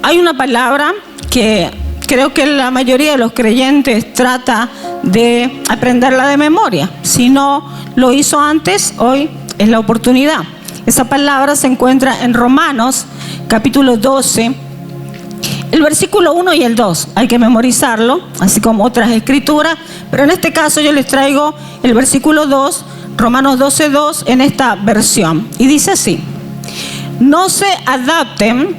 Hay una palabra que creo que la mayoría de los creyentes trata de aprenderla de memoria. Si no lo hizo antes, hoy es la oportunidad. Esa palabra se encuentra en Romanos, capítulo 12, el versículo 1 y el 2. Hay que memorizarlo, así como otras escrituras, pero en este caso yo les traigo el versículo 2, Romanos 12, 2, en esta versión. Y dice así: no se adapten,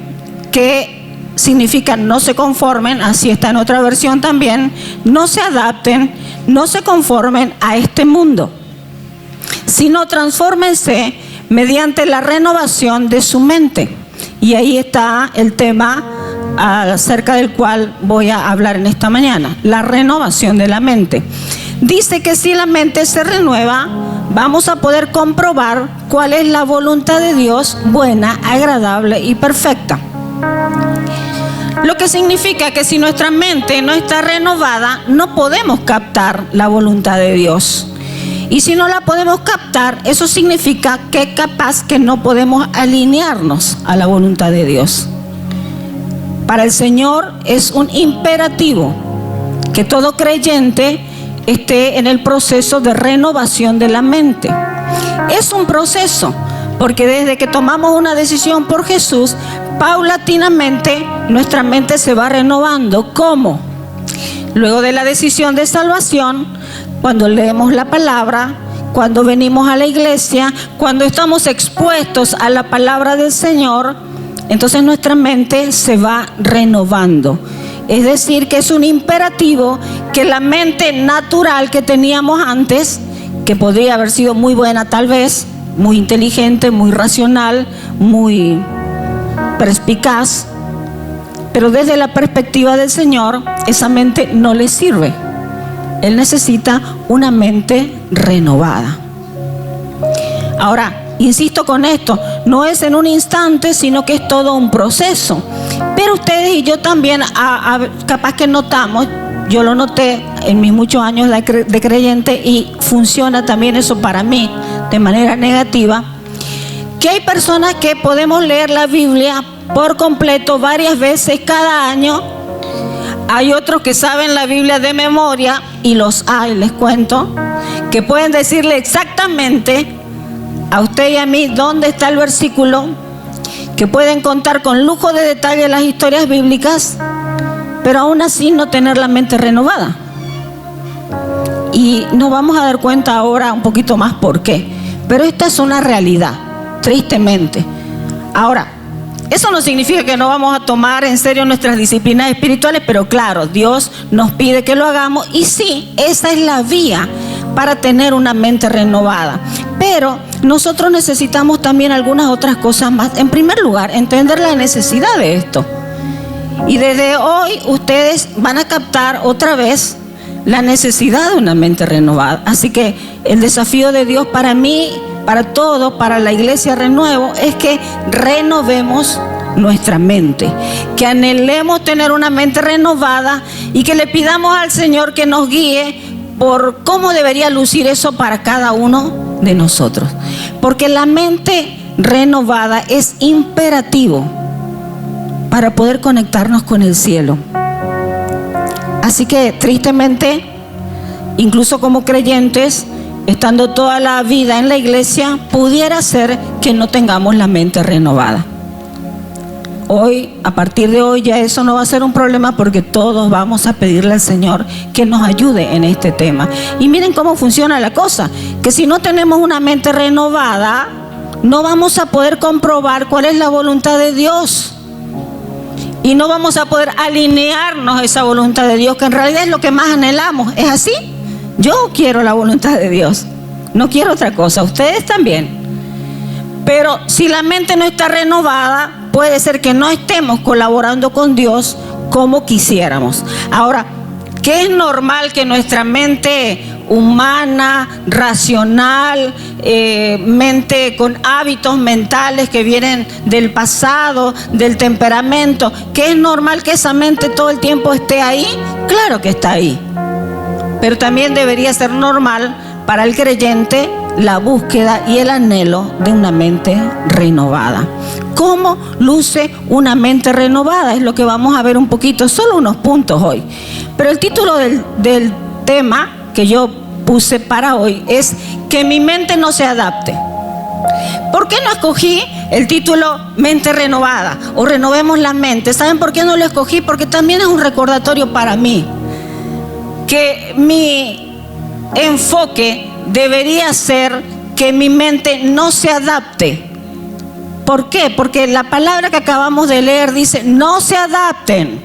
que significa no se conformen, así está en otra versión también. No se adapten, no se conformen a este mundo, sino transfórmense mediante la renovación de su mente. Y ahí está el tema acerca del cual voy a hablar en esta mañana, la renovación de la mente. Dice que si la mente se renueva, vamos a poder comprobar cuál es la voluntad de Dios, buena, agradable y perfecta. Lo que significa que si nuestra mente no está renovada, no podemos captar la voluntad de Dios. Y si no la podemos captar, eso significa que capaz que no podemos alinearnos a la voluntad de Dios. Para el Señor es un imperativo que todo creyente esté en el proceso de renovación de la mente. Es un proceso, porque desde que tomamos una decisión por Jesús, paulatinamente nuestra mente se va renovando. ¿Cómo? Luego de la decisión de salvación, cuando leemos la palabra, cuando venimos a la iglesia, cuando estamos expuestos a la palabra del Señor, entonces nuestra mente se va renovando. Es decir, que es un imperativo que la mente natural que teníamos antes, que podría haber sido muy buena tal vez, muy inteligente, muy racional, muy perspicaz, pero desde la perspectiva del Señor, esa mente no le sirve. Él necesita una mente renovada. Ahora, insisto con esto, no es en un instante, sino que es todo un proceso. Pero ustedes y yo también, capaz que notamos, yo lo noté en mis muchos años de creyente, y funciona también eso para mí de manera negativa, que hay personas que podemos leer la Biblia por completo varias veces cada año. Hay otros que saben la Biblia de memoria, y los hay, les cuento, que pueden decirle exactamente a usted y a mí dónde está el versículo, que pueden contar con lujo de detalle las historias bíblicas, pero aún así no tener la mente renovada. Y nos vamos a dar cuenta ahora un poquito más por qué. Pero esta es una realidad, tristemente. Ahora, eso no significa que no vamos a tomar en serio nuestras disciplinas espirituales, pero claro, Dios nos pide que lo hagamos, y sí, esa es la vía para tener una mente renovada. Pero nosotros necesitamos también algunas otras cosas más. En primer lugar, entender la necesidad de esto. Y desde hoy ustedes van a captar otra vez la necesidad de una mente renovada. Así que el desafío de Dios para mí, para todos, para la Iglesia Renuevo, es que renovemos nuestra mente, que anhelemos tener una mente renovada y que le pidamos al Señor que nos guíe por cómo debería lucir eso para cada uno de nosotros. Porque la mente renovada es imperativo para poder conectarnos con el cielo. Así que tristemente, incluso como creyentes, estando toda la vida en la iglesia, pudiera ser que no tengamos la mente renovada. Hoy, a partir de hoy, ya eso no va a ser un problema, porque todos vamos a pedirle al Señor que nos ayude en este tema. Y miren cómo funciona la cosa, que si no tenemos una mente renovada, no vamos a poder comprobar cuál es la voluntad de Dios. Y no vamos a poder alinearnos a esa voluntad de Dios, que en realidad es lo que más anhelamos. ¿Es así? Yo quiero la voluntad de Dios, no quiero otra cosa, ustedes también. Pero si la mente no está renovada, puede ser que no estemos colaborando con Dios como quisiéramos. Ahora, ¿qué es normal que nuestra mente humana, racional, mente con hábitos mentales que vienen del pasado, del temperamento, que es normal que esa mente todo el tiempo esté ahí? Claro que está ahí. Pero también debería ser normal para el creyente la búsqueda y el anhelo de una mente renovada. ¿Cómo luce una mente renovada? Es lo que vamos a ver un poquito, solo unos puntos hoy. Pero el título del tema que yo puse para hoy es que mi mente no se adapte. ¿Por qué no escogí el título Mente Renovada o Renovemos la Mente? ¿Saben por qué no lo escogí? Porque también es un recordatorio para mí que mi enfoque debería ser que mi mente no se adapte. ¿Por qué? Porque la palabra que acabamos de leer dice: no se adapten,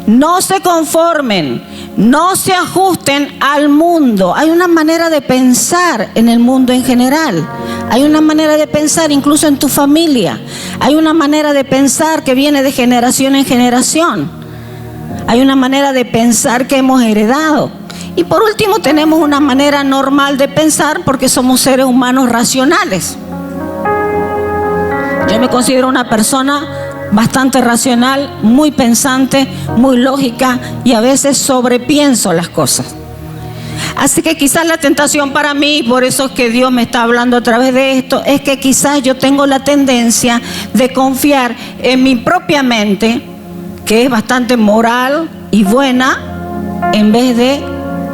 no se conformen, no se ajusten al mundo. Hay una manera de pensar en el mundo en general. Hay una manera de pensar incluso en tu familia. Hay una manera de pensar que viene de generación en generación. Hay una manera de pensar que hemos heredado. Y por último tenemos una manera normal de pensar porque somos seres humanos racionales. Yo me considero una persona bastante racional, muy pensante, muy lógica y a veces sobrepienso las cosas. Así que quizás la tentación para mí, por eso es que Dios me está hablando a través de esto, es que quizás yo tengo la tendencia de confiar en mi propia mente, que es bastante moral y buena, en vez de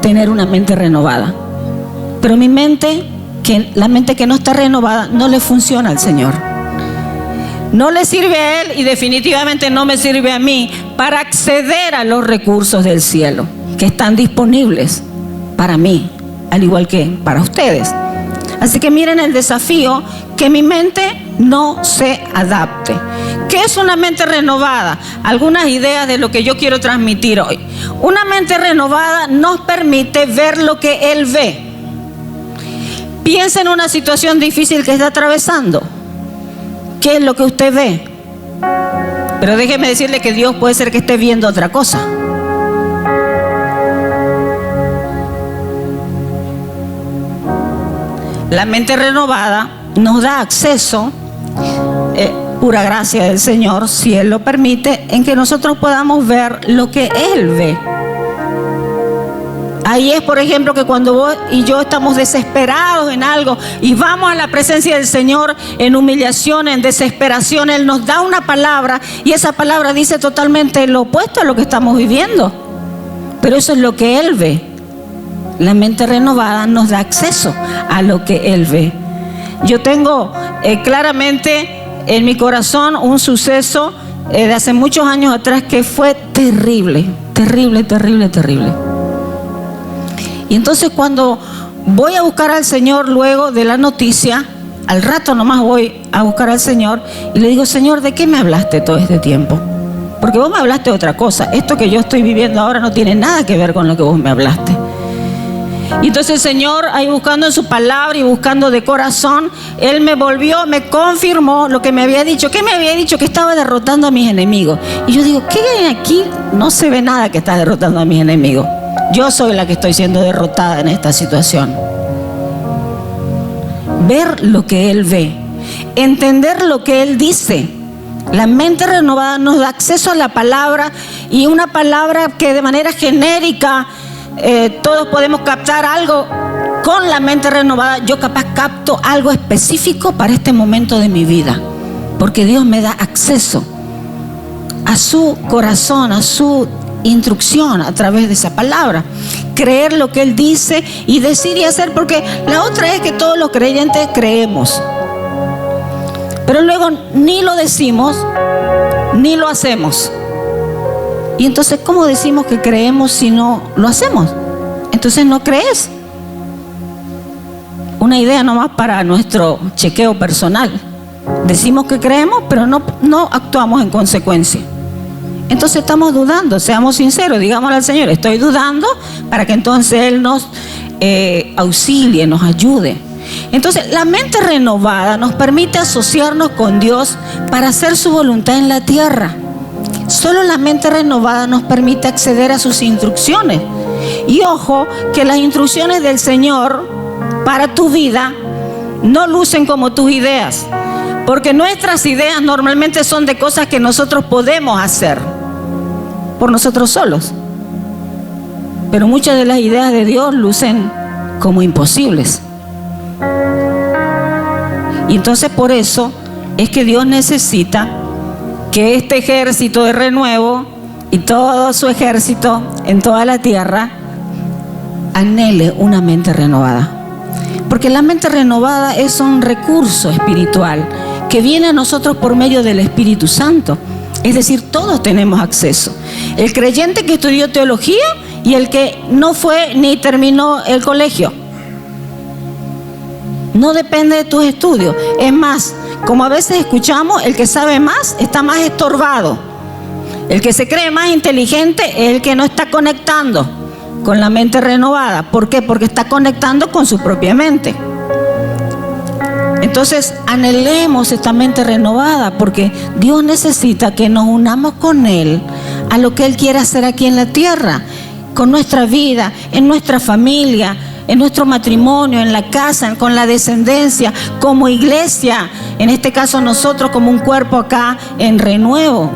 tener una mente renovada. Pero mi mente, la mente que no está renovada, no le funciona al Señor. No le sirve a Él y definitivamente no me sirve a mí para acceder a los recursos del cielo que están disponibles para mí, al igual que para ustedes. Así que miren el desafío, que mi mente no se adapte. ¿Qué es una mente renovada? Algunas ideas de lo que yo quiero transmitir hoy. Una mente renovada nos permite ver lo que Él ve. Piensa en una situación difícil que está atravesando. ¿Qué es lo que usted ve? Pero déjeme decirle que Dios puede ser que esté viendo otra cosa. La mente renovada nos da acceso, pura gracia del Señor, si Él lo permite, en que nosotros podamos ver lo que Él ve. Ahí es, por ejemplo, que cuando vos y yo estamos desesperados en algo y vamos a la presencia del Señor en humillación, en desesperación, Él nos da una palabra y esa palabra dice totalmente lo opuesto a lo que estamos viviendo. Pero eso es lo que Él ve. La mente renovada nos da acceso a lo que Él ve. Yo tengo claramente en mi corazón un suceso de hace muchos años atrás que fue terrible, terrible, terrible, terrible. Y entonces cuando voy a buscar al Señor luego de la noticia, al rato nomás voy a buscar al Señor y le digo: Señor, ¿de qué me hablaste todo este tiempo? Porque vos me hablaste de otra cosa. Esto que yo estoy viviendo ahora no tiene nada que ver con lo que vos me hablaste. Y entonces el Señor, ahí buscando en su palabra y buscando de corazón, Él me volvió, me confirmó lo que me había dicho. ¿Qué me había dicho? Que estaba derrotando a mis enemigos. Y yo digo: ¿qué hay aquí? No se ve nada que está derrotando a mis enemigos. Yo soy la que estoy siendo derrotada en esta situación. Ver lo que Él ve, entender lo que Él dice. La mente renovada nos da acceso a la palabra, y una palabra que de manera genérica todos podemos captar algo. Con la mente renovada yo capaz capto algo específico para este momento de mi vida, porque Dios me da acceso a su corazón, a su instrucción a través de esa palabra. Creer lo que Él dice y decir y hacer, porque la otra es que todos los creyentes creemos, pero luego ni lo decimos ni lo hacemos. Y entonces, ¿cómo decimos que creemos si no lo hacemos? Entonces no crees. Una idea nomás para nuestro chequeo personal. Decimos que creemos, pero no actuamos en consecuencia. Entonces estamos dudando. Seamos sinceros, digámosle al Señor: estoy dudando, para que entonces Él nos auxilie, nos ayude. Entonces la mente renovada nos permite asociarnos con Dios para hacer su voluntad en la tierra. Solo la mente renovada nos permite acceder a sus instrucciones. Y ojo, que las instrucciones del Señor para tu vida no lucen como tus ideas, porque nuestras ideas normalmente son de cosas que nosotros podemos hacer por nosotros solos, pero muchas de las ideas de Dios lucen como imposibles. Y entonces por eso es que Dios necesita que este ejército de renuevo y todo su ejército en toda la tierra anhele una mente renovada. Porque la mente renovada es un recurso espiritual que viene a nosotros por medio del Espíritu Santo. Es decir, todos tenemos acceso. El creyente que estudió teología y el que no fue ni terminó el colegio. No depende de tus estudios. Es más, como a veces escuchamos, el que sabe más está más estorbado. El que se cree más inteligente es el que no está conectando con la mente renovada. ¿Por qué? Porque está conectando con su propia mente. Entonces, anhelemos esta mente renovada, porque Dios necesita que nos unamos con Él a lo que Él quiere hacer aquí en la tierra, con nuestra vida, en nuestra familia, en nuestro matrimonio, en la casa, con la descendencia, como iglesia, en este caso nosotros como un cuerpo acá en renuevo.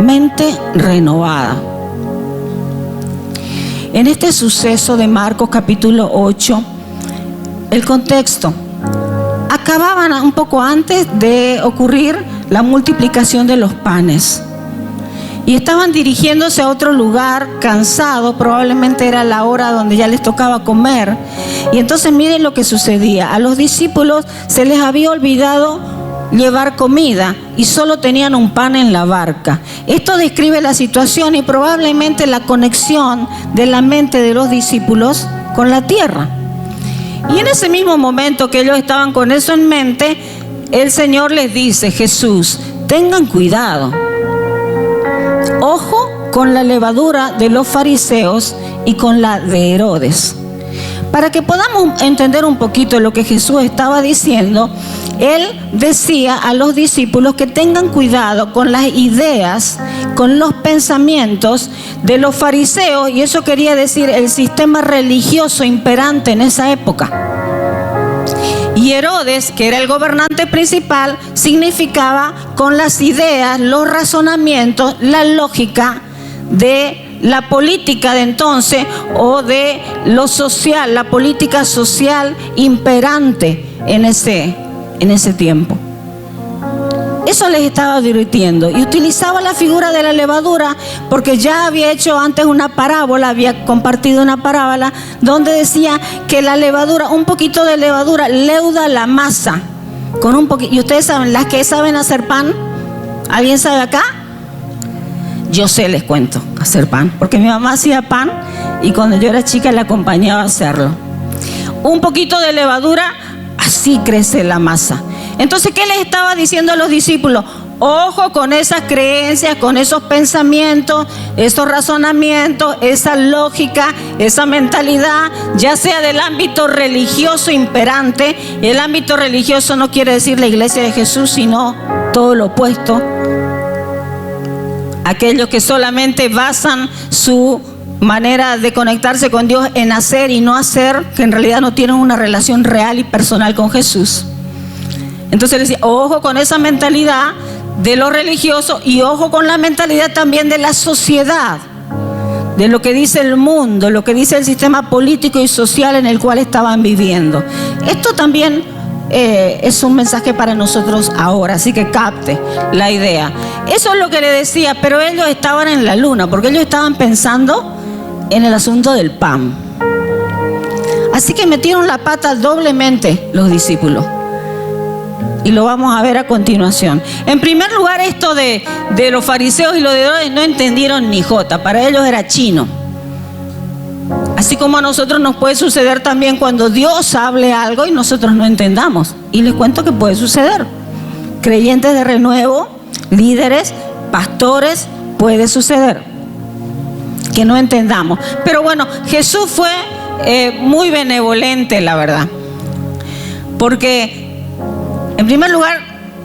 Mente renovada. En este suceso de Marcos capítulo 8, el contexto. Acababan un poco antes de ocurrir la multiplicación de los panes. Y estaban dirigiéndose a otro lugar, cansados, probablemente era la hora donde ya les tocaba comer. Y entonces miren lo que sucedía. A los discípulos se les había olvidado llevar comida y solo tenían un pan en la barca. Esto describe la situación y probablemente la conexión de la mente de los discípulos con la tierra. Y en ese mismo momento que ellos estaban con eso en mente, el Señor les dice, Jesús, tengan cuidado. Ojo con la levadura de los fariseos y con la de Herodes. Para que podamos entender un poquito lo que Jesús estaba diciendo, Él decía a los discípulos que tengan cuidado con las ideas, con los pensamientos de los fariseos, y eso quería decir el sistema religioso imperante en esa época. Y Herodes, que era el gobernante principal, significaba con las ideas, los razonamientos, la lógica de la política de entonces o de lo social, la política social imperante en ese tiempo. Eso les estaba advirtiendo y utilizaba la figura de la levadura porque ya había hecho antes una parábola, había compartido una parábola donde decía que la levadura, un poquito de levadura leuda la masa con un poquito. Y ustedes saben, las que saben hacer pan, ¿alguien sabe acá? Yo sé, les cuento, hacer pan, porque mi mamá hacía pan y cuando yo era chica la acompañaba a hacerlo. Un poquito de levadura, así crece la masa. Entonces, ¿qué les estaba diciendo a los discípulos? Ojo con esas creencias, con esos pensamientos, esos razonamientos, esa lógica, esa mentalidad, ya sea del ámbito religioso imperante. El ámbito religioso no quiere decir la iglesia de Jesús, sino todo lo opuesto. Aquellos que solamente basan su manera de conectarse con Dios en hacer y no hacer, que en realidad no tienen una relación real y personal con Jesús. Entonces le decía, ojo con esa mentalidad de lo religioso y ojo con la mentalidad también de la sociedad, de lo que dice el mundo, lo que dice el sistema político y social en el cual estaban viviendo. Esto también es un mensaje para nosotros ahora, así que capte la idea. Eso es lo que le decía, pero ellos estaban en la luna, porque ellos estaban pensando en el asunto del pan. Así que metieron la pata doblemente los discípulos. Y lo vamos a ver a continuación. En primer lugar, esto de los fariseos y los de Herodes no entendieron ni jota. Para ellos era chino. Así como a nosotros nos puede suceder también cuando Dios hable algo y nosotros no entendamos. Y les cuento que puede suceder. Creyentes de renuevo, líderes, pastores, puede suceder que no entendamos. Pero bueno, Jesús fue muy benevolente, la verdad. Porque en primer lugar,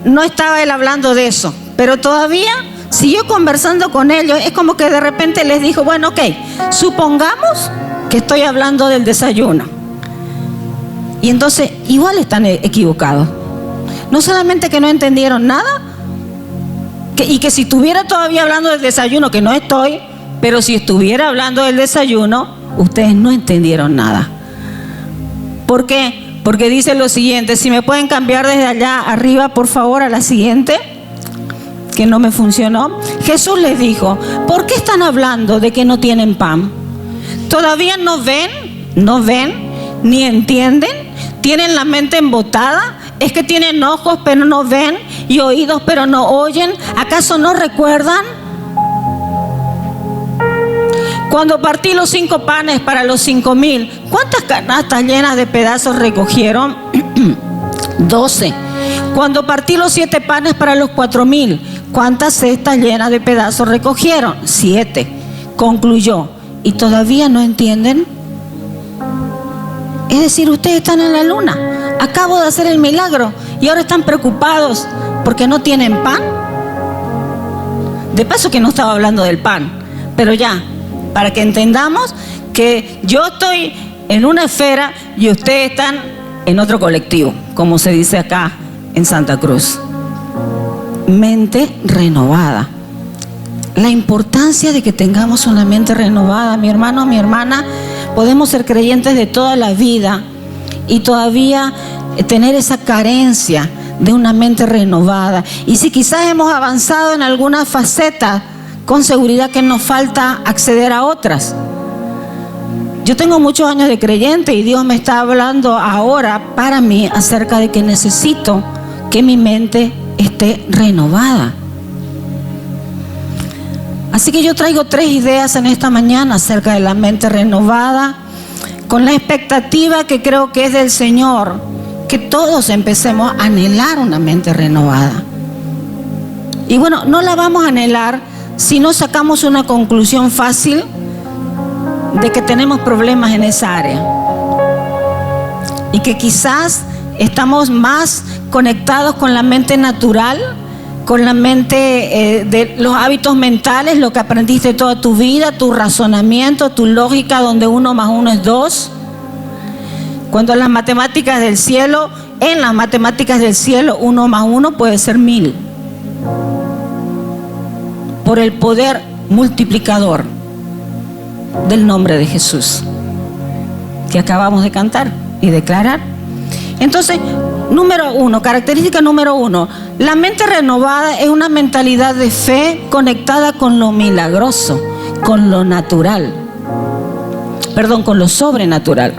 no estaba él hablando de eso, pero todavía siguió conversando con ellos. Es como que de repente les dijo, bueno, ok, supongamos que estoy hablando del desayuno. Y entonces, igual están equivocados. No solamente que no entendieron nada, y que si estuviera todavía hablando del desayuno, que no estoy, pero si estuviera hablando del desayuno, ustedes no entendieron nada. ¿Por qué? Porque dice lo siguiente, si me pueden cambiar desde allá arriba, por favor, a la siguiente, que no me funcionó. Jesús les dijo, ¿por qué están hablando de que no tienen pan? ¿Todavía no ven, ni entienden? ¿Tienen la mente embotada? ¿Es que tienen ojos pero no ven y oídos pero no oyen? ¿Acaso no recuerdan? Cuando partí los 5 panes para los 5,000, ¿cuántas canastas llenas de pedazos recogieron? 12. Cuando partí los 7 panes para los 4,000, ¿cuántas cestas llenas de pedazos recogieron? 7. Concluyó, ¿y todavía no entienden? Es decir, ustedes están en la luna. Acabo de hacer el milagro y ahora están preocupados porque no tienen pan. De paso que no estaba hablando del pan, pero ya, para que entendamos que yo estoy en una esfera y ustedes están en otro colectivo, como se dice acá en Santa Cruz. Mente renovada. La importancia de que tengamos una mente renovada, mi hermano, mi hermana. Podemos ser creyentes de toda la vida y todavía tener esa carencia de una mente renovada. Y si quizás hemos avanzado en alguna faceta, con seguridad que nos falta acceder a otras. Yo tengo muchos años de creyente y Dios me está hablando ahora para mí acerca de que necesito que mi mente esté renovada. Así que yo traigo 3 ideas en esta mañana acerca de la mente renovada, con la expectativa que creo que es del Señor, que todos empecemos a anhelar una mente renovada. Y bueno, no la vamos a anhelar si no sacamos una conclusión fácil de que tenemos problemas en esa área. Y que quizás estamos más conectados con la mente natural, con la mente de los hábitos mentales, lo que aprendiste toda tu vida, tu razonamiento, tu lógica, donde 1 más 1 es 2. Cuando en las matemáticas del cielo, 1 más 1 puede ser 1000. Por el poder multiplicador del nombre de Jesús, que acabamos de cantar y declarar. Entonces, característica número 1, la mente renovada es una mentalidad de fe conectada con lo milagroso, con lo natural, con lo sobrenatural.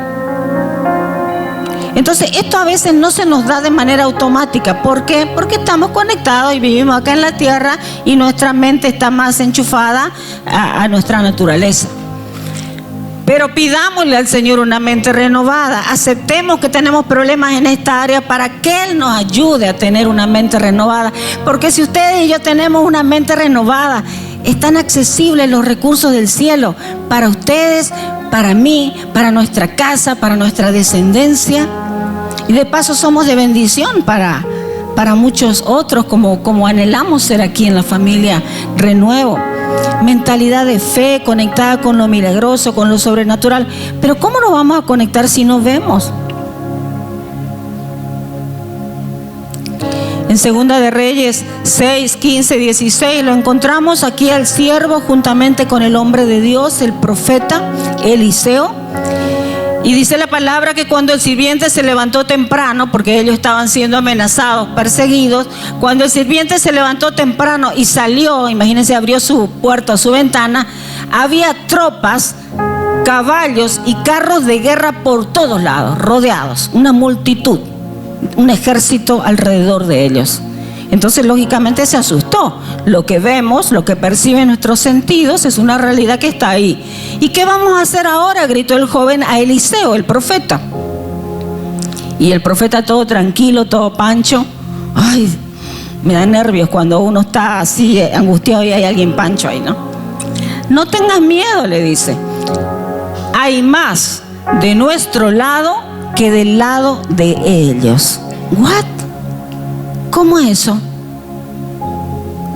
Entonces, esto a veces no se nos da de manera automática. ¿Por qué? Porque estamos conectados y vivimos acá en la tierra y nuestra mente está más enchufada a nuestra naturaleza. Pero pidámosle al Señor una mente renovada. Aceptemos que tenemos problemas en esta área para que Él nos ayude a tener una mente renovada. Porque si ustedes y yo tenemos una mente renovada, están accesibles los recursos del cielo para ustedes, para mí, para nuestra casa, para nuestra descendencia. Y de paso somos de bendición para muchos otros, como anhelamos ser aquí en la familia Renuevo. Mentalidad de fe conectada con lo milagroso, con lo sobrenatural. Pero ¿cómo nos vamos a conectar si no vemos? En 2 de Reyes 6, 15, 16 lo encontramos aquí al siervo juntamente con el hombre de Dios, el profeta Eliseo. Y dice la palabra que cuando el sirviente se levantó temprano, porque ellos estaban siendo amenazados, perseguidos, cuando el sirviente se levantó temprano y salió, imagínense, abrió su puerta o su ventana, había tropas, caballos y carros de guerra por todos lados, rodeados, una multitud, un ejército alrededor de ellos. Entonces lógicamente se asustó. Lo que vemos, lo que perciben nuestros sentidos es una realidad que está ahí. ¿Y qué vamos a hacer ahora?, gritó el joven a Eliseo, el profeta. Y el profeta, todo tranquilo, todo pancho. Ay, me da nervios cuando uno está así angustiado y hay alguien pancho ahí, ¿no? No tengas miedo, le dice. Hay más de nuestro lado que del lado de ellos. ¿What? ¿Cómo es eso?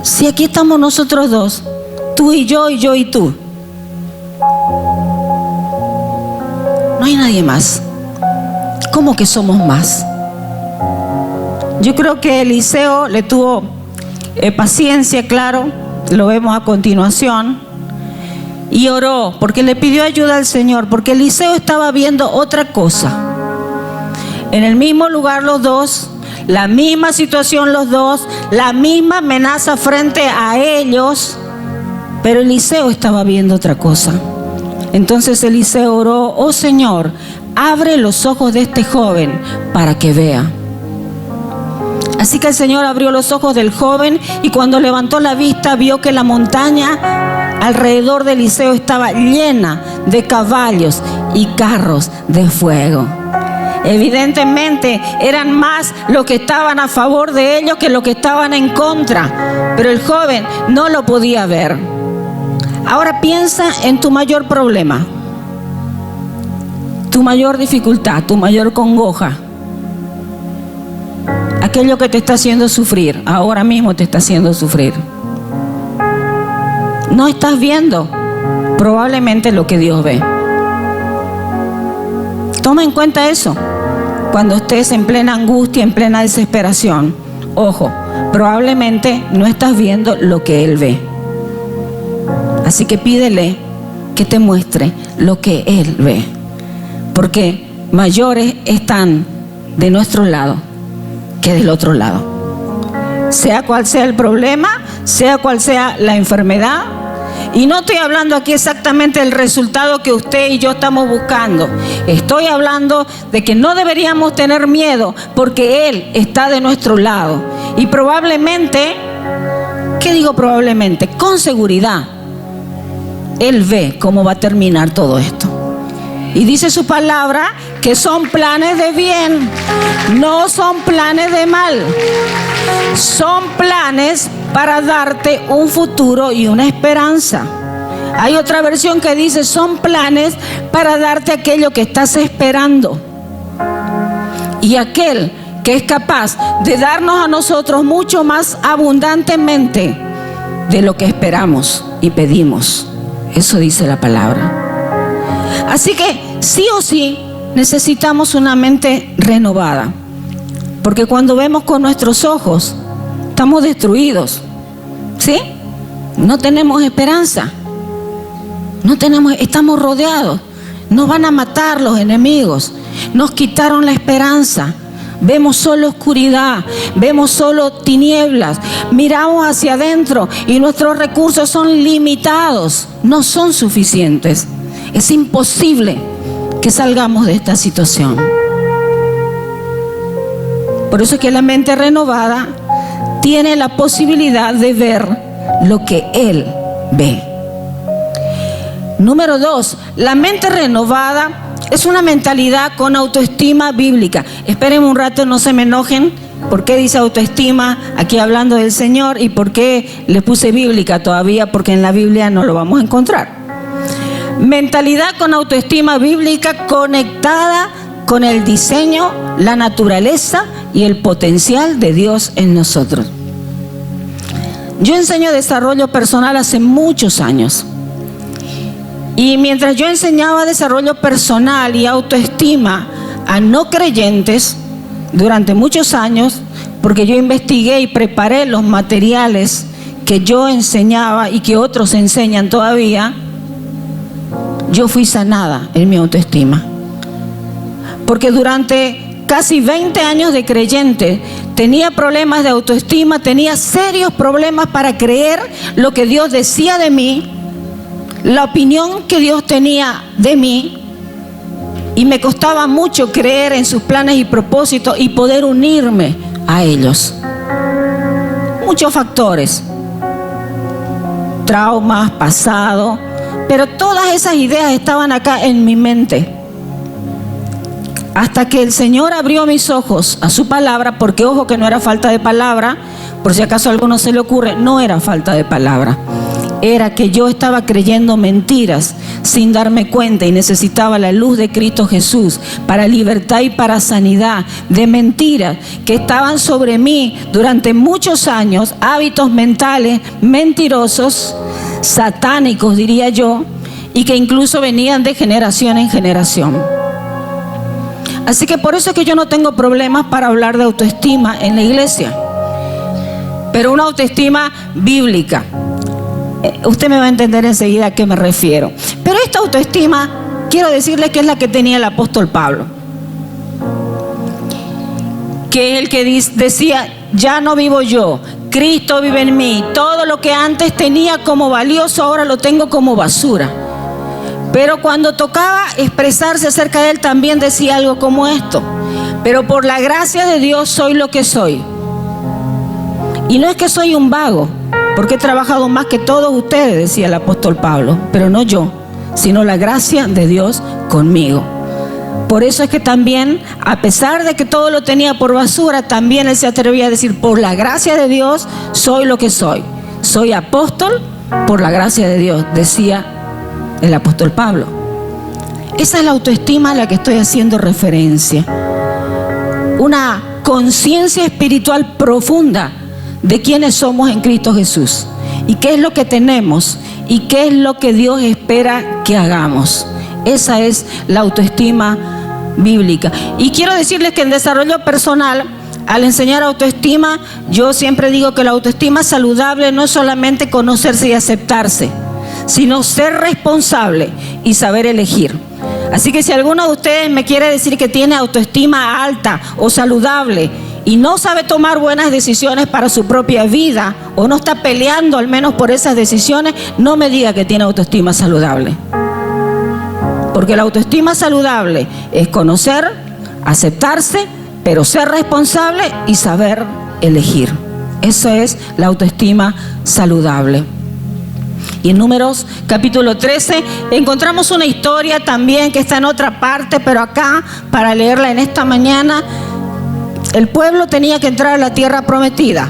Si aquí estamos nosotros dos, tú y yo y tú. No hay nadie más. ¿Cómo que somos más? Yo creo que Eliseo le tuvo paciencia, claro, lo vemos a continuación, y oró porque le pidió ayuda al Señor, porque Eliseo estaba viendo otra cosa. en el mismo lugar los dos, la misma situación los dos, la misma amenaza frente a ellos, pero Eliseo estaba viendo otra cosa. Entonces Eliseo oró: oh Señor, abre los ojos de este joven para que vea. Así que el Señor abrió los ojos del joven, y cuando levantó la vista vio que la montaña alrededor de Eliseo estaba llena de caballos y carros de fuego. Evidentemente eran más los que estaban a favor de ellos que los que estaban en contra, pero el joven no lo podía ver. Ahora piensa en tu mayor problema, tu mayor dificultad, tu mayor congoja, aquello que te está haciendo sufrir. Ahora mismo te está haciendo sufrir. No estás viendo probablemente lo que Dios ve. Toma en cuenta eso cuando estés en plena angustia, en plena desesperación. Ojo, probablemente no estás viendo lo que Él ve. Así que pídele que te muestre lo que Él ve, porque mayores están de nuestro lado que del otro lado. Sea cual sea el problema, sea cual sea la enfermedad. Y no estoy hablando aquí exactamente del resultado que usted y yo estamos buscando. Estoy hablando de que no deberíamos tener miedo, porque Él está de nuestro lado. Y probablemente, ¿qué digo probablemente? Con seguridad, Él ve cómo va a terminar todo esto. Y dice su palabra que son planes de bien, no son planes de mal. Son planes para darte un futuro y una esperanza. Hay otra versión que dice: son planes para darte aquello que estás esperando. Y aquel que es capaz de darnos a nosotros mucho más abundantemente de lo que esperamos y pedimos. Eso dice la palabra. Así que sí o sí necesitamos una mente renovada, porque cuando vemos con nuestros ojos estamos destruidos, ¿sí? No tenemos esperanza, estamos rodeados, nos van a matar los enemigos, nos quitaron la esperanza, vemos solo oscuridad, vemos solo tinieblas, miramos hacia adentro y nuestros recursos son limitados, no son suficientes. Es imposible que salgamos de esta situación. Por eso es que la mente renovada tiene la posibilidad de ver lo que Él ve. Número 2, la mente renovada es una mentalidad con autoestima bíblica. Esperen un rato, no se me enojen. ¿Por qué dice autoestima aquí hablando del Señor? ¿Y por qué le puse bíblica todavía? Porque en la Biblia no lo vamos a encontrar. Mentalidad con autoestima bíblica conectada con el diseño, la naturaleza y el potencial de Dios en nosotros. Yo enseño desarrollo personal hace muchos años. Y mientras yo enseñaba desarrollo personal y autoestima a no creyentes durante muchos años, porque yo investigué y preparé los materiales que yo enseñaba y que otros enseñan todavía, yo fui sanada en mi autoestima. Porque durante casi 20 años de creyente tenía problemas de autoestima, tenía serios problemas para creer lo que Dios decía de mí, la opinión que Dios tenía de mí, y me costaba mucho creer en sus planes y propósitos y poder unirme a ellos. Muchos factores, traumas, pasado, pero todas esas ideas estaban acá en mi mente. Hasta que el Señor abrió mis ojos a su palabra, porque ojo que no era falta de palabra, por si acaso a alguno se le ocurre, no era falta de palabra. Era que yo estaba creyendo mentiras sin darme cuenta y necesitaba la luz de Cristo Jesús para libertad y para sanidad de mentiras que estaban sobre mí durante muchos años, hábitos mentales mentirosos, satánicos diría yo, y que incluso venían de generación en generación. Así que por eso es que yo no tengo problemas para hablar de autoestima en la iglesia, pero una autoestima bíblica. Usted me va a entender enseguida a qué me refiero. Pero esta autoestima, quiero decirle que es la que tenía el apóstol Pablo. que es el que decía, ya no vivo yo, Cristo vive en mí. Todo lo que antes tenía como valioso, ahora lo tengo como basura. Pero cuando tocaba expresarse acerca de él, también decía algo como esto: pero por la gracia de Dios soy lo que soy. Y no es que soy un vago, porque he trabajado más que todos ustedes, decía el apóstol Pablo, pero no yo, sino la gracia de Dios conmigo. Por eso es que también, a pesar de que todo lo tenía por basura, también él se atrevía a decir, por la gracia de Dios soy lo que soy. Soy apóstol por la gracia de Dios, decía el apóstol Pablo. Esa es la autoestima a la que estoy haciendo referencia. Una conciencia espiritual profunda de quiénes somos en Cristo Jesús y qué es lo que tenemos y qué es lo que Dios espera que hagamos. Esa es la autoestima bíblica. Y quiero decirles que en desarrollo personal, al enseñar autoestima, yo siempre digo que la autoestima saludable no es solamente conocerse y aceptarse, sino ser responsable y saber elegir. Así que si alguno de ustedes me quiere decir que tiene autoestima alta o saludable y no sabe tomar buenas decisiones para su propia vida, o no está peleando al menos por esas decisiones, no me diga que tiene autoestima saludable. Porque la autoestima saludable es conocer, aceptarse, pero ser responsable y saber elegir. Eso es la autoestima saludable. Y en Números capítulo 13 encontramos una historia también que está en otra parte, pero acá, para leerla en esta mañana, el pueblo tenía que entrar a la tierra prometida.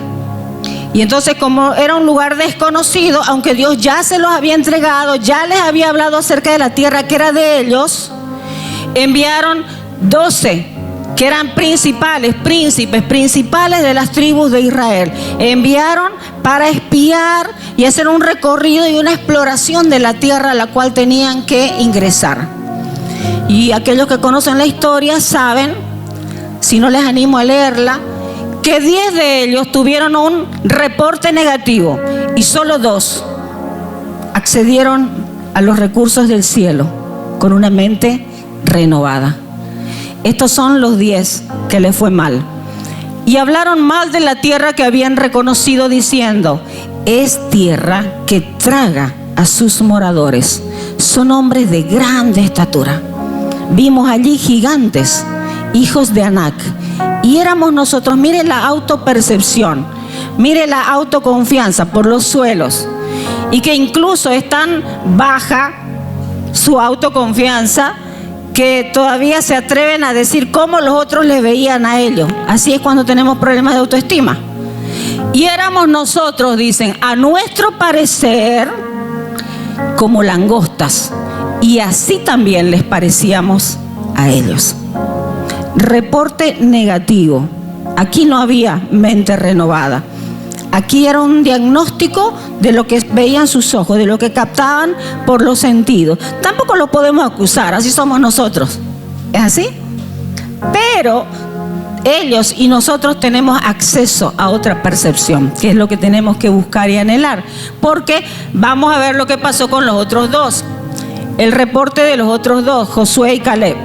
Y entonces, como era un lugar desconocido, aunque Dios ya se los había entregado, ya les había hablado acerca de la tierra que era de ellos, enviaron 12 que eran príncipes principales de las tribus de Israel. Enviaron para espiar y hacer un recorrido y una exploración de la tierra a la cual tenían que ingresar. Y aquellos que conocen la historia saben, si no les animo a leerla, que 10 de ellos tuvieron un reporte negativo y solo 2 accedieron a los recursos del cielo con una mente renovada. Estos son los 10 que les fue mal. Y hablaron mal de la tierra que habían reconocido diciendo, es tierra que traga a sus moradores. Son hombres de grande estatura. Vimos allí gigantes, hijos de Anac. Y éramos nosotros, mire la autopercepción, mire la autoconfianza por los suelos. Y que incluso es tan baja su autoconfianza que todavía se atreven a decir cómo los otros les veían a ellos. Así es cuando tenemos problemas de autoestima. Y éramos nosotros, dicen, a nuestro parecer, como langostas. Y así también les parecíamos a ellos. Reporte negativo. Aquí no había mente renovada. Aquí era un diagnóstico de lo que veían sus ojos, de lo que captaban por los sentidos. Tampoco lo podemos acusar, así somos nosotros. ¿Es así? Pero ellos y nosotros tenemos acceso a otra percepción, que es lo que tenemos que buscar y anhelar. Porque vamos a ver lo que pasó con los otros 2. El reporte de los otros 2, Josué y Caleb.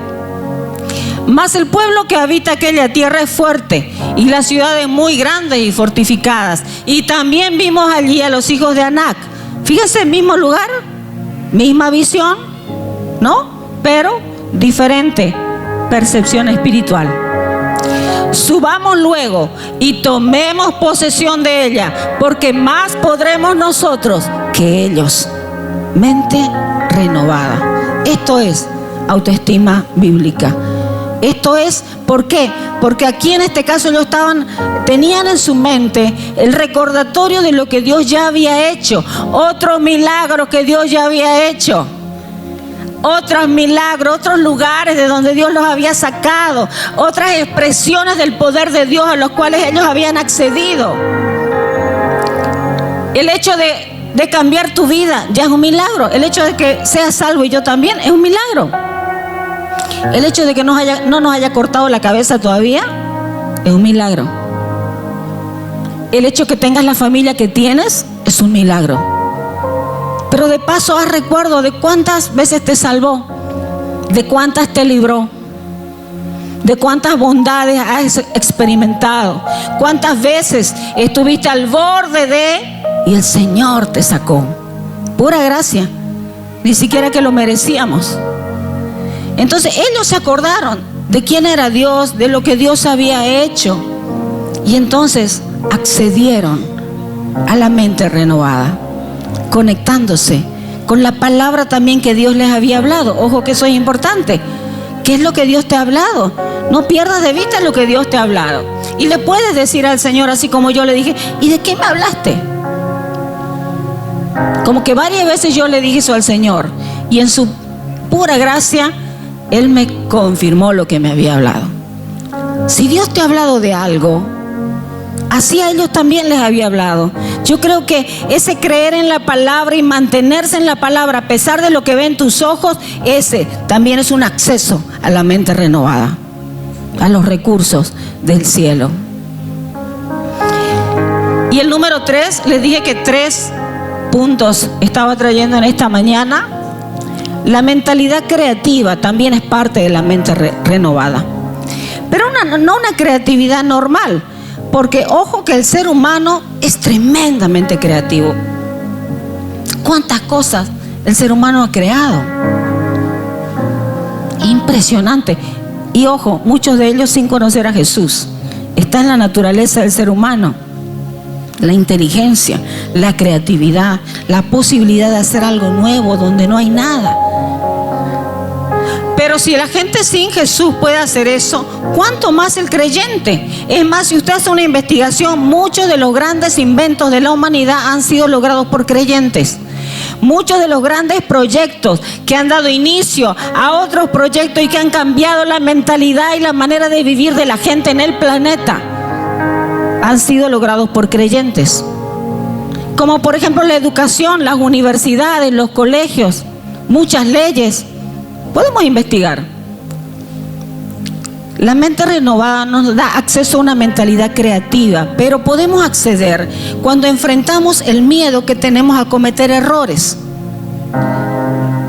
Mas el pueblo que habita aquella tierra es fuerte, y las ciudades muy grandes y fortificadas. Y también vimos allí a los hijos de Anac. Fíjense, mismo lugar, misma visión, ¿no? Pero diferente percepción espiritual. Subamos luego y tomemos posesión de ella, porque más podremos nosotros que ellos. Mente renovada. Esto es autoestima bíblica. Esto es, ¿por qué? Porque aquí en este caso ellos tenían en su mente el recordatorio de lo que Dios ya había hecho, otros milagros que Dios ya había hecho, otros milagros, otros lugares de donde Dios los había sacado, otras expresiones del poder de Dios a los cuales ellos habían accedido. El hecho de cambiar tu vida ya es un milagro. El hecho de que seas salvo y yo también es un milagro. El hecho de que no nos haya cortado la cabeza todavía es un milagro. El hecho de que tengas la familia que tienes es un milagro. Pero de paso haz recuerdo de cuántas veces te salvó, de cuántas te libró, de cuántas bondades has experimentado, cuántas veces estuviste al borde de y el Señor te sacó. Pura gracia, ni siquiera que lo merecíamos. Entonces ellos se acordaron de quién era Dios, de lo que Dios había hecho, y entonces accedieron a la mente renovada, conectándose con la palabra también que Dios les había hablado. Ojo que eso es importante. ¿Qué es lo que Dios te ha hablado? No pierdas de vista lo que Dios te ha hablado. Y le puedes decir al Señor, así como yo le dije, ¿y de qué me hablaste? Como que varias veces yo le dije eso al Señor, y en su pura gracia Él me confirmó lo que me había hablado. Si Dios te ha hablado de algo, así a ellos también les había hablado. Yo creo que ese creer en la palabra y mantenerse en la palabra a pesar de lo que ven tus ojos, ese también es un acceso a la mente renovada, a los recursos del cielo. Y el número 3, les dije que 3 puntos estaba trayendo en esta mañana. La mentalidad creativa también es parte de la mente renovada, pero no una creatividad normal. Porque ojo que el ser humano es tremendamente creativo. ¿Cuántas cosas el ser humano ha creado? Impresionante. Y ojo, muchos de ellos sin conocer a Jesús. Está en la naturaleza del ser humano. La inteligencia, la creatividad, la posibilidad de hacer algo nuevo donde no hay nada. Pero si la gente sin Jesús puede hacer eso, ¿cuánto más el creyente? Es más, si usted hace una investigación, muchos de los grandes inventos de la humanidad han sido logrados por creyentes. Muchos de los grandes proyectos que han dado inicio a otros proyectos y que han cambiado la mentalidad y la manera de vivir de la gente en el planeta han sido logrados por creyentes. Como por ejemplo la educación, las universidades, los colegios, muchas leyes. Podemos investigar. La mente renovada nos da acceso a una mentalidad creativa, pero podemos acceder cuando enfrentamos el miedo que tenemos a cometer errores.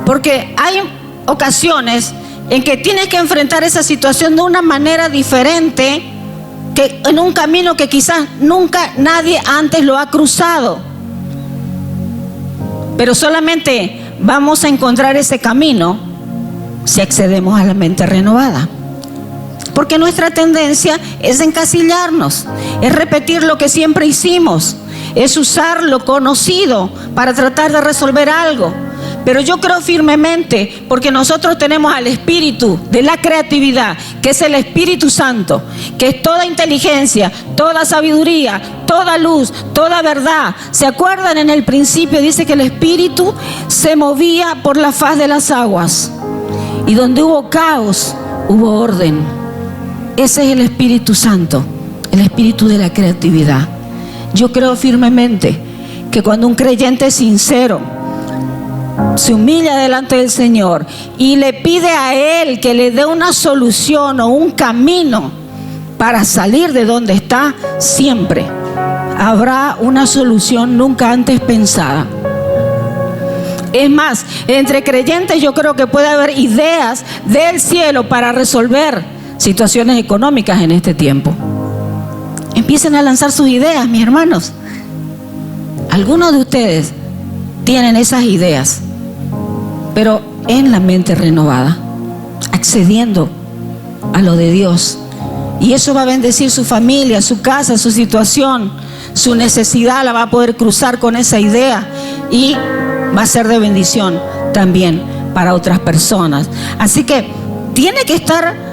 Porque hay ocasiones en que tienes que enfrentar esa situación de una manera diferente, que en un camino que quizás nunca nadie antes lo ha cruzado. Pero solamente vamos a encontrar ese camino si accedemos a la mente renovada. Porque nuestra tendencia es encasillarnos, es repetir lo que siempre hicimos, es usar lo conocido para tratar de resolver algo. Pero yo creo firmemente, porque nosotros tenemos al Espíritu de la creatividad, que es el Espíritu Santo, que es toda inteligencia, toda sabiduría, toda luz, toda verdad. ¿Se acuerdan? En el principio dice que el Espíritu se movía por la faz de las aguas. Y donde hubo caos, hubo orden. Ese es el Espíritu Santo, el Espíritu de la creatividad. Yo creo firmemente que cuando un creyente sincero se humilla delante del Señor y le pide a Él que le dé una solución o un camino para salir de donde está, siempre habrá una solución nunca antes pensada. Es más, entre creyentes yo creo que puede haber ideas del cielo para resolver situaciones económicas en este tiempo. Empiecen a lanzar sus ideas, mis hermanos. Algunos de ustedes tienen esas ideas, pero en la mente renovada, accediendo a lo de Dios. Y eso va a bendecir su familia, su casa, su situación, su necesidad la va a poder cruzar con esa idea y va a ser de bendición también para otras personas. Así que tiene que estar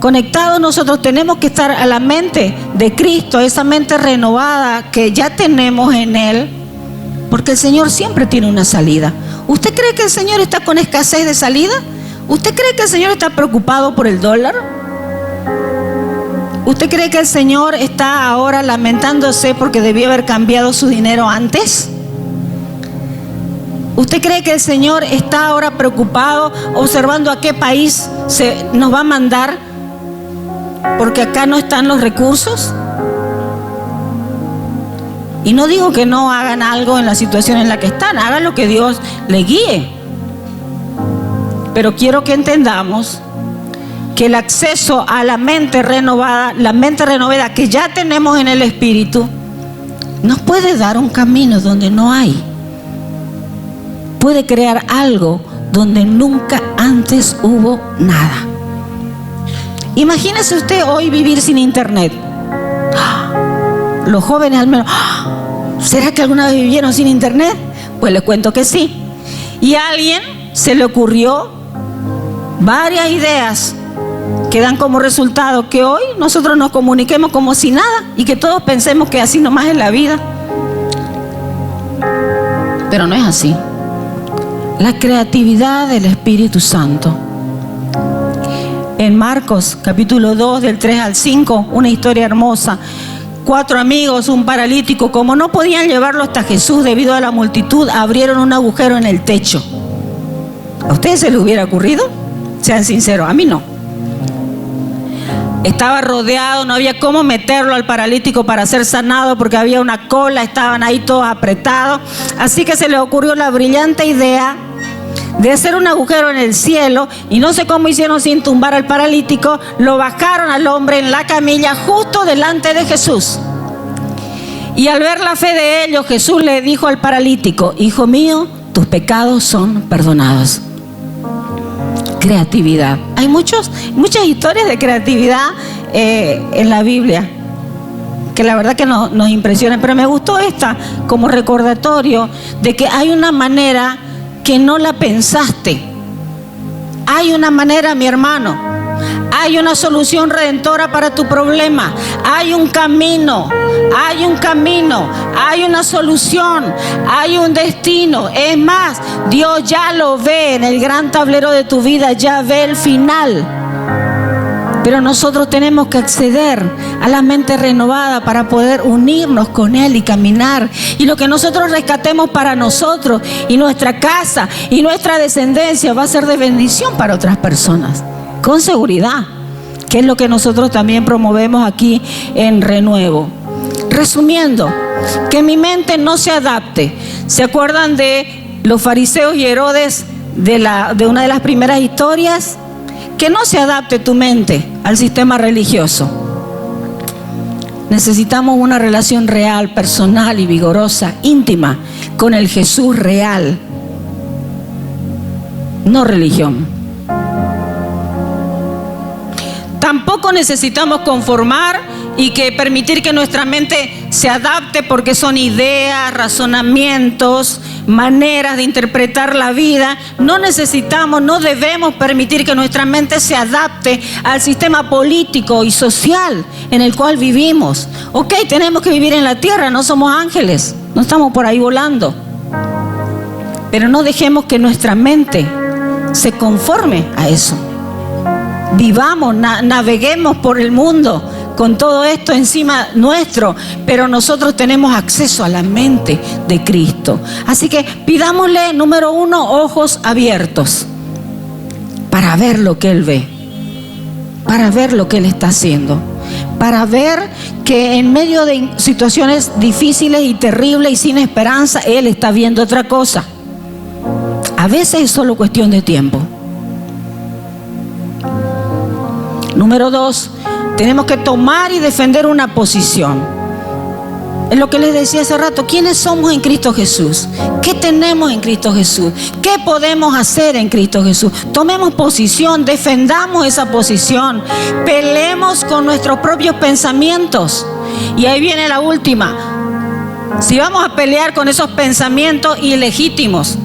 conectados. Nosotros tenemos que estar a la mente de Cristo, esa mente renovada que ya tenemos en Él, porque el Señor siempre tiene una salida. ¿Usted cree que el Señor está con escasez de salida? ¿Usted cree que el Señor está preocupado por el dólar? ¿Usted cree que el Señor está ahora lamentándose porque debió haber cambiado su dinero antes? ¿Usted cree que el Señor está ahora preocupado observando a qué país nos va a mandar porque acá no están los recursos? Y no digo que no hagan algo en la situación en la que están, hagan lo que Dios le guíe. Pero quiero que entendamos que el acceso a la mente renovada que ya tenemos en el Espíritu, nos puede dar un camino donde no hay. Puede crear algo donde nunca antes hubo nada. Imagínese usted hoy vivir sin internet. Los jóvenes al menos, ¿será que alguna vez vivieron sin internet? Pues les cuento que sí. Y a alguien se le ocurrió varias ideas que dan como resultado que hoy nosotros nos comuniquemos como si nada y que todos pensemos que así nomás es la vida. Pero no es así. La creatividad del Espíritu Santo. En Marcos capítulo 2 del 3 al 5, una historia hermosa. 4 amigos, un paralítico, como no podían llevarlo hasta Jesús debido a la multitud, abrieron un agujero en el techo. ¿A ustedes se les hubiera ocurrido? Sean sinceros, a mí no. Estaba rodeado, no había cómo meterlo al paralítico para ser sanado porque había una cola, estaban ahí todos apretados. Así que se les ocurrió la brillante idea de hacer un agujero en el cielo, y no sé cómo hicieron sin tumbar al paralítico, lo bajaron al hombre en la camilla justo delante de Jesús. Y al ver la fe de ellos, Jesús le dijo al paralítico: hijo mío, tus pecados son perdonados. Creatividad. Hay muchas historias de creatividad en la Biblia que la verdad que nos impresionan, pero me gustó esta como recordatorio de que hay una manera que no la pensaste. Hay una manera, mi hermano. Hay una solución redentora para tu problema. Hay un camino. Hay un camino. Hay una solución. Hay un destino. Es más, Dios ya lo ve en el gran tablero de tu vida. Ya ve el final. Pero nosotros tenemos que acceder a la mente renovada para poder unirnos con Él y caminar. Y lo que nosotros rescatemos para nosotros y nuestra casa y nuestra descendencia va a ser de bendición para otras personas. Con seguridad, que es lo que nosotros también promovemos aquí en Renuevo. Resumiendo, que mi mente no se adapte. ¿Se acuerdan de los fariseos y Herodes de una de las primeras historias? Que no se adapte tu mente al sistema religioso. Necesitamos una relación real, personal y vigorosa, íntima, con el Jesús real, no religión. Tampoco necesitamos conformar y que permitir que nuestra mente se adapte porque son ideas, razonamientos, maneras de interpretar la vida. No debemos permitir que nuestra mente se adapte al sistema político y social en el cual vivimos. Ok, tenemos que vivir en la tierra, no somos ángeles, no estamos por ahí volando. Pero no dejemos que nuestra mente se conforme a eso. Vivamos, naveguemos por el mundo con todo esto encima nuestro, pero nosotros tenemos acceso a la mente de Cristo. Así que pidámosle, número 1, ojos abiertos para ver lo que Él ve, para ver lo que Él está haciendo, para ver que en medio de situaciones difíciles y terribles y sin esperanza, Él está viendo otra cosa. A veces es solo cuestión de tiempo. Número 2, tenemos que tomar y defender una posición. Es lo que les decía hace rato. ¿Quiénes somos en Cristo Jesús? ¿Qué tenemos en Cristo Jesús? ¿Qué podemos hacer en Cristo Jesús? Tomemos posición, defendamos esa posición, peleemos con nuestros propios pensamientos. Y ahí viene la última. Si vamos a pelear con esos pensamientos ilegítimos,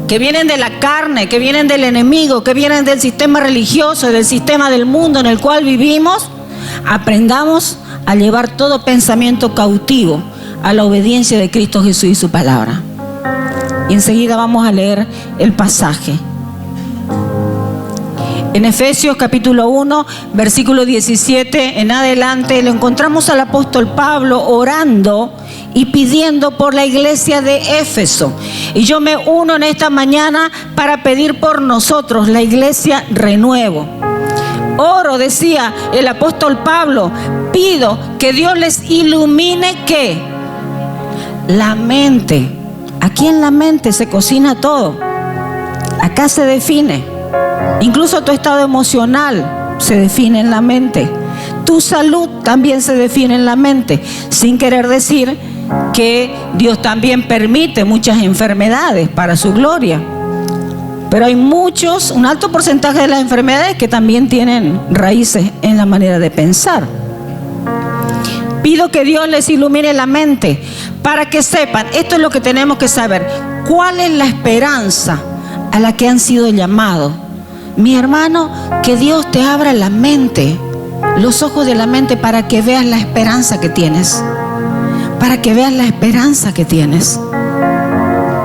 que vienen de la carne, que vienen del enemigo, que vienen del sistema religioso, del sistema del mundo en el cual vivimos, aprendamos a llevar todo pensamiento cautivo a la obediencia de Cristo Jesús y su palabra. Y enseguida vamos a leer el pasaje. En Efesios capítulo 1, versículo 17 en adelante, lo encontramos al apóstol Pablo orando y pidiendo por la iglesia de Éfeso. Y yo me uno en esta mañana para pedir por nosotros, la iglesia Renuevo. Oro, decía el apóstol Pablo, pido que Dios les ilumine ¿qué? La mente. Aquí en la mente se cocina todo. Acá se define. Incluso tu estado emocional, se define en la mente. Tu salud también se define en la mente, sin querer decir que Dios también permite muchas enfermedades para su gloria. Pero hay un alto porcentaje de las enfermedades que también tienen raíces en la manera de pensar. Pido que Dios les ilumine la mente para que sepan, esto es lo que tenemos que saber, cuál es la esperanza a la que han sido llamados. Mi hermano, que Dios te abra la mente, los ojos de la mente, para que veas la esperanza que tienes. Para que veas la esperanza que tienes.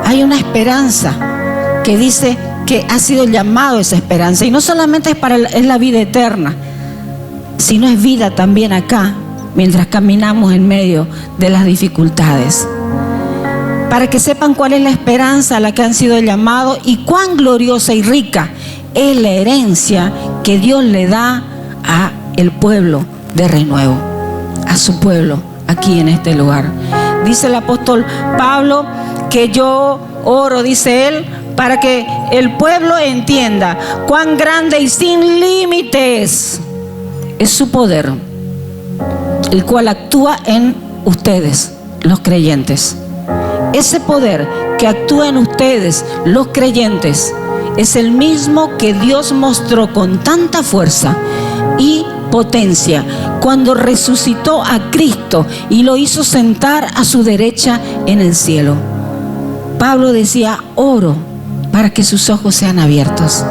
Hay una esperanza que dice que ha sido llamado esa esperanza. Y no solamente es la vida eterna, sino es vida también acá, mientras caminamos en medio de las dificultades. Para que sepan cuál es la esperanza a la que han sido llamados y cuán gloriosa y rica es la herencia que Dios le da a el pueblo de Renuevo, a su pueblo aquí en este lugar. Dice el apóstol Pablo que yo oro, dice él, para que el pueblo entienda cuán grande y sin límites es su poder, el cual actúa en ustedes, los creyentes. Ese poder que actúa en ustedes, los creyentes, es el mismo que Dios mostró con tanta fuerza y potencia cuando resucitó a Cristo y lo hizo sentar a su derecha en el cielo. Pablo decía, oro para que sus ojos sean abiertos,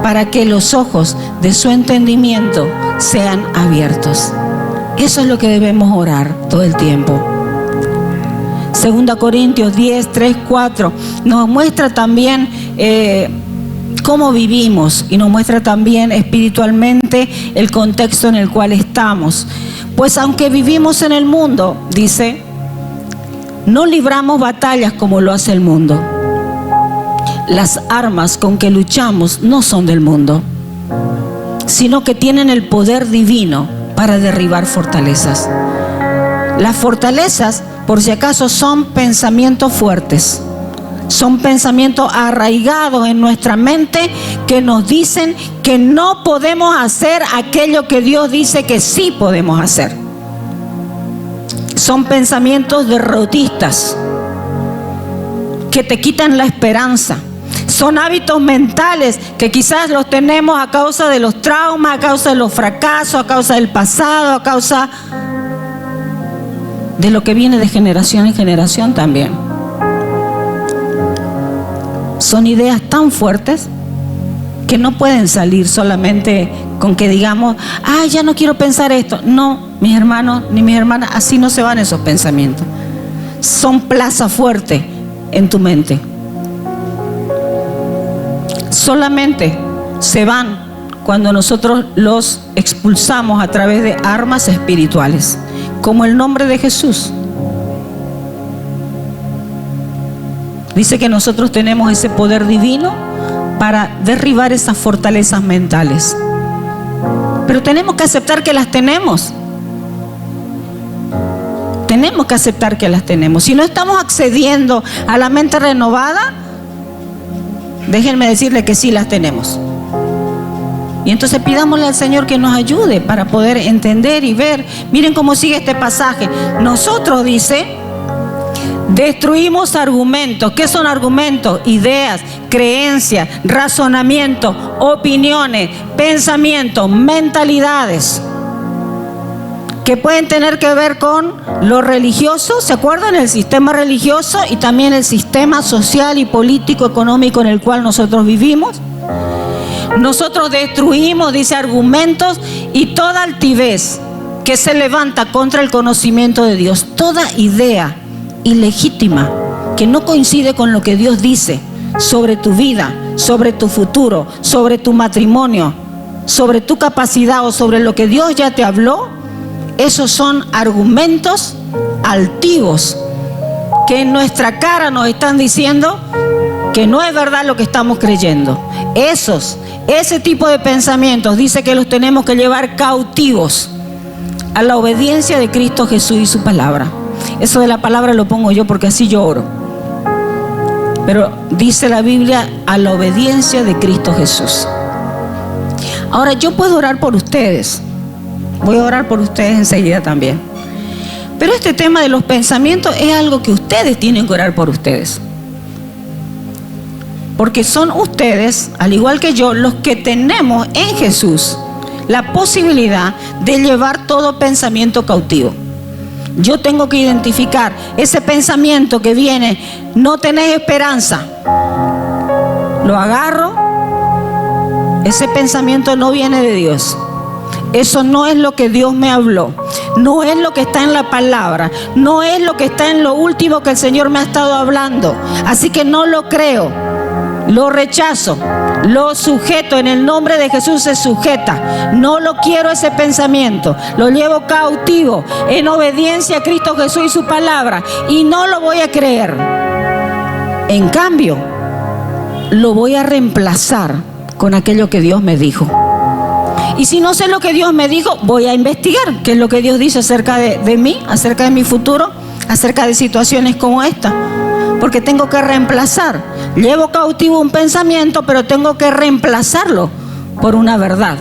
para que los ojos de su entendimiento sean abiertos. Eso es lo que debemos orar todo el tiempo. 2 Corintios 10, 3, 4 nos muestra también cómo vivimos y nos muestra también espiritualmente el contexto en el cual estamos. Pues aunque vivimos en el mundo, dice, no libramos batallas como lo hace el mundo. Las armas con que luchamos no son del mundo, sino que tienen el poder divino para derribar fortalezas. Las fortalezas, por si acaso, son pensamientos fuertes. Son pensamientos arraigados en nuestra mente que nos dicen que no podemos hacer aquello que Dios dice que sí podemos hacer. Son pensamientos derrotistas que te quitan la esperanza. Son hábitos mentales que quizás los tenemos a causa de los traumas, a causa de los fracasos, a causa del pasado, a causa de lo que viene de generación en generación también. Son ideas tan fuertes que no pueden salir solamente con que digamos, ay, ya no quiero pensar esto. No, mis hermanos ni mis hermanas, así no se van esos pensamientos. Son plaza fuerte en tu mente. Solamente se van cuando nosotros los expulsamos a través de armas espirituales, como el nombre de Jesús. Dice que nosotros tenemos ese poder divino para derribar esas fortalezas mentales. Pero tenemos que aceptar que las tenemos. Tenemos que aceptar que las tenemos. Si no estamos accediendo a la mente renovada, déjenme decirle que sí las tenemos. Y entonces pidámosle al Señor que nos ayude para poder entender y ver. Miren cómo sigue este pasaje. Nosotros, dice, destruimos argumentos. ¿Qué son argumentos? Ideas, creencias, razonamientos, opiniones, pensamientos, mentalidades que pueden tener que ver con lo religioso. ¿Se acuerdan? El sistema religioso y también el sistema social y político, económico en el cual nosotros vivimos. Nosotros destruimos, dice, argumentos y toda altivez que se levanta contra el conocimiento de Dios. Toda idea ilegítima que no coincide con lo que Dios dice sobre tu vida, sobre tu futuro, sobre tu matrimonio, sobre tu capacidad o sobre lo que Dios ya te habló. Esos son argumentos altivos que en nuestra cara nos están diciendo que no es verdad lo que estamos creyendo. Ese tipo de pensamientos dice que los tenemos que llevar cautivos a la obediencia de Cristo Jesús y su palabra. Eso de la palabra lo pongo yo porque así yo oro. Pero dice la Biblia, a la obediencia de Cristo Jesús. Ahora, yo puedo orar por ustedes. Voy a orar por ustedes enseguida también. Pero este tema de los pensamientos es algo que ustedes tienen que orar por ustedes. Porque son ustedes, al igual que yo, los que tenemos en Jesús la posibilidad de llevar todo pensamiento cautivo. Yo tengo que identificar ese pensamiento que viene, no tenés esperanza. Lo agarro, ese pensamiento no viene de Dios. Eso no es lo que Dios me habló, no es lo que está en la palabra, no es lo que está en lo último que el Señor me ha estado hablando. Así que no lo creo, lo rechazo, lo sujeto, en el nombre de Jesús se sujeta. No lo quiero ese pensamiento, lo llevo cautivo en obediencia a Cristo Jesús y su palabra, y no lo voy a creer. En cambio, lo voy a reemplazar con aquello que Dios me dijo. Y si no sé lo que Dios me dijo, voy a investigar qué es lo que Dios dice acerca de mí, acerca de mi futuro, acerca de situaciones como esta. Porque tengo que reemplazar. Llevo cautivo un pensamiento, pero tengo que reemplazarlo por una verdad.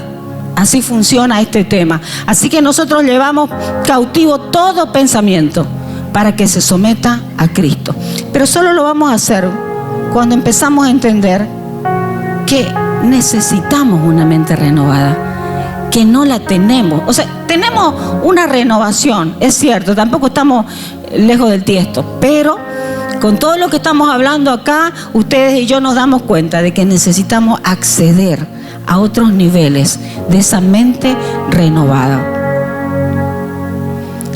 Así funciona este tema. Así que nosotros llevamos cautivo todo pensamiento para que se someta a Cristo. Pero solo lo vamos a hacer cuando empezamos a entender que necesitamos una mente renovada, que no la tenemos. O sea, tenemos una renovación, es cierto, tampoco estamos lejos del tiesto, pero con todo lo que estamos hablando acá, ustedes y yo nos damos cuenta de que necesitamos acceder a otros niveles de esa mente renovada.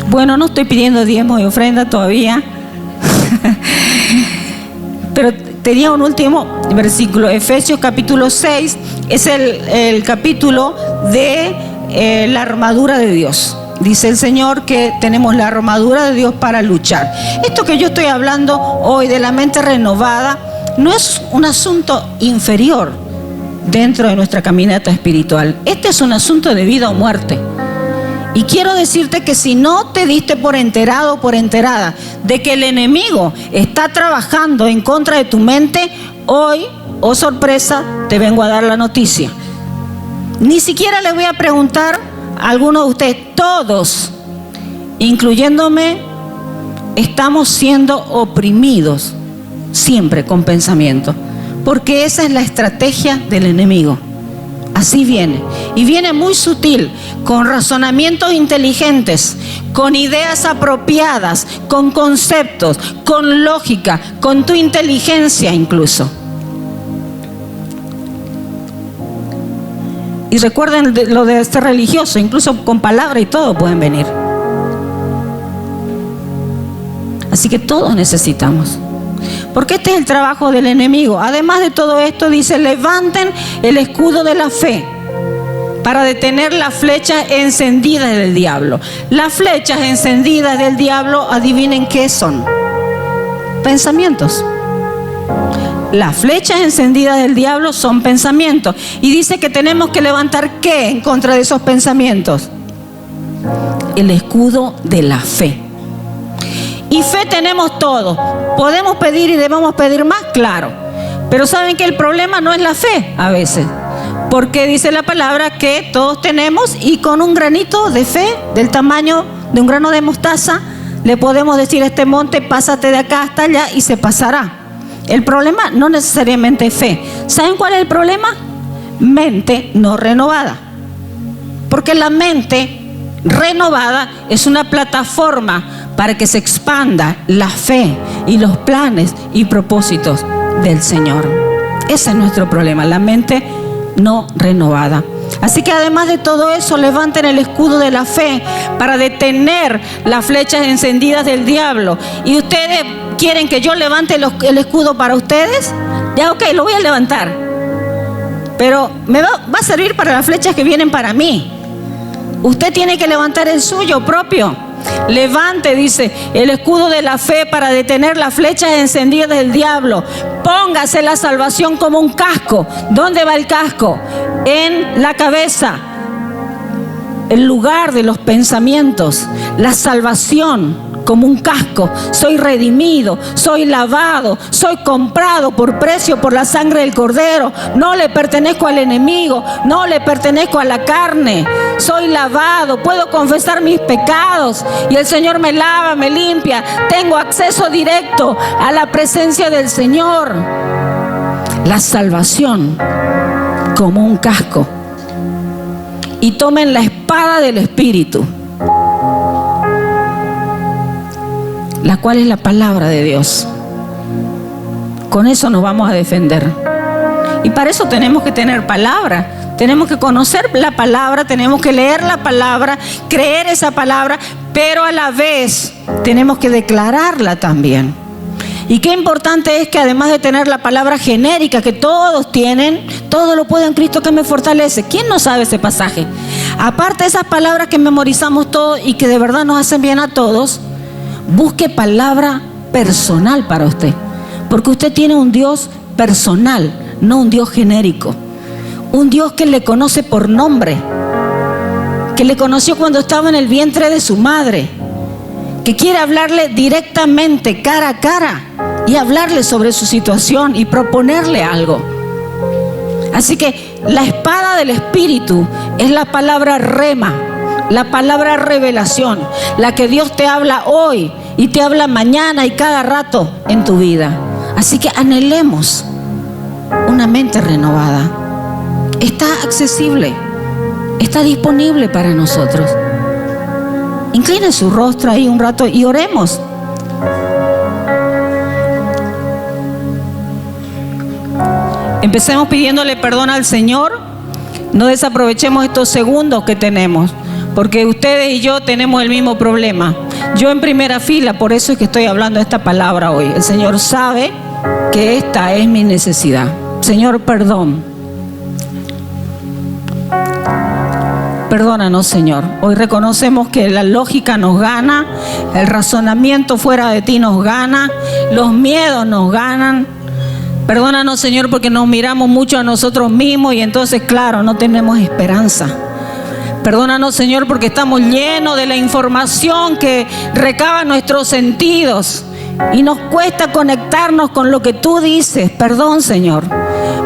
Bueno, no estoy pidiendo diezmos y ofrenda todavía, pero tenía un último versículo, Efesios capítulo 6, es el capítulo de la armadura de Dios. Dice el Señor que tenemos la armadura de Dios para luchar. Esto que yo estoy hablando hoy de la mente renovada no es un asunto inferior dentro de nuestra caminata espiritual. Este es un asunto de vida o muerte. Y quiero decirte que si no te diste por enterado o por enterada de que el enemigo está trabajando en contra de tu mente, hoy, oh sorpresa, te vengo a dar la noticia. Ni siquiera le voy a preguntar a algunos de ustedes, todos, incluyéndome, estamos siendo oprimidos siempre con pensamiento, porque esa es la estrategia del enemigo. Así viene, y viene muy sutil, con razonamientos inteligentes, con ideas apropiadas, con conceptos, con lógica, con tu inteligencia incluso. Y recuerden lo de este religioso, incluso con palabra y todo pueden venir. Así que todos necesitamos. Porque este es el trabajo del enemigo. Además de todo esto, dice, levanten el escudo de la fe para detener las flechas encendidas del diablo. Las flechas encendidas del diablo, adivinen qué son. Pensamientos. Las flechas encendidas del diablo son pensamientos. Y dice que tenemos que levantar ¿qué en contra de esos pensamientos? El escudo de la fe. Y fe tenemos todos. ¿Podemos pedir y debemos pedir más? Claro. Pero ¿saben que el problema no es la fe a veces? Porque dice la palabra que todos tenemos, y con un granito de fe del tamaño de un grano de mostaza le podemos decir a este monte, pásate de acá hasta allá, y se pasará. El problema no necesariamente es fe. ¿Saben cuál es el problema? Mente no renovada. Porque la mente renovada es una plataforma para que se expanda la fe y los planes y propósitos del Señor. Ese es nuestro problema, la mente no renovada. Así que además de todo eso, levanten el escudo de la fe para detener las flechas encendidas del diablo. ¿Y ustedes quieren que yo levante el escudo para ustedes? Ya, ok, lo voy a levantar. Pero me va a servir para las flechas que vienen para mí. Usted tiene que levantar el suyo propio. Levante, dice, el escudo de la fe para detener las flechas encendidas del diablo. Póngase la salvación como un casco. ¿Dónde va el casco? En la cabeza. El lugar de los pensamientos. La salvación como un casco. Soy redimido, soy lavado, soy comprado por precio por la sangre del Cordero. No le pertenezco al enemigo, no le pertenezco a la carne. Soy lavado, puedo confesar mis pecados y el Señor me lava, me limpia. Tengo acceso directo a la presencia del Señor. La salvación como un casco. Y tomen la espada del Espíritu, la cual es la palabra de Dios. Con eso nos vamos a defender. Y para eso tenemos que tener palabra. Tenemos que conocer la palabra, tenemos que leer la palabra, creer esa palabra, pero a la vez tenemos que declararla también. Y qué importante es que además de tener la palabra genérica que todos tienen, todo lo puedo en Cristo que me fortalece. ¿Quién no sabe ese pasaje? Aparte de esas palabras que memorizamos todos y que de verdad nos hacen bien a todos, busque palabra personal para usted. Porque usted tiene un Dios personal, no un Dios genérico. Un Dios que le conoce por nombre, que le conoció cuando estaba en el vientre de su madre, que quiere hablarle directamente, cara a cara, y hablarle sobre su situación y proponerle algo. Así que la espada del Espíritu es la palabra rema, la palabra revelación, la que Dios te habla hoy y te habla mañana y cada rato en tu vida. Así que anhelemos una mente renovada. Está accesible, está disponible para nosotros. Incline su rostro ahí un rato y oremos. Empecemos pidiéndole perdón al Señor. No desaprovechemos estos segundos que tenemos, porque ustedes y yo tenemos el mismo problema. Yo en primera fila, por eso es que estoy hablando esta palabra hoy. El Señor sabe que esta es mi necesidad. Señor, perdón. Perdónanos, Señor. Hoy reconocemos que la lógica nos gana, el razonamiento fuera de ti nos gana, los miedos nos ganan. Perdónanos, Señor, porque nos miramos mucho a nosotros mismos y entonces, claro, no tenemos esperanza. Perdónanos, Señor, porque estamos llenos de la información que recaba nuestros sentidos y nos cuesta conectarnos con lo que tú dices. Perdón, Señor.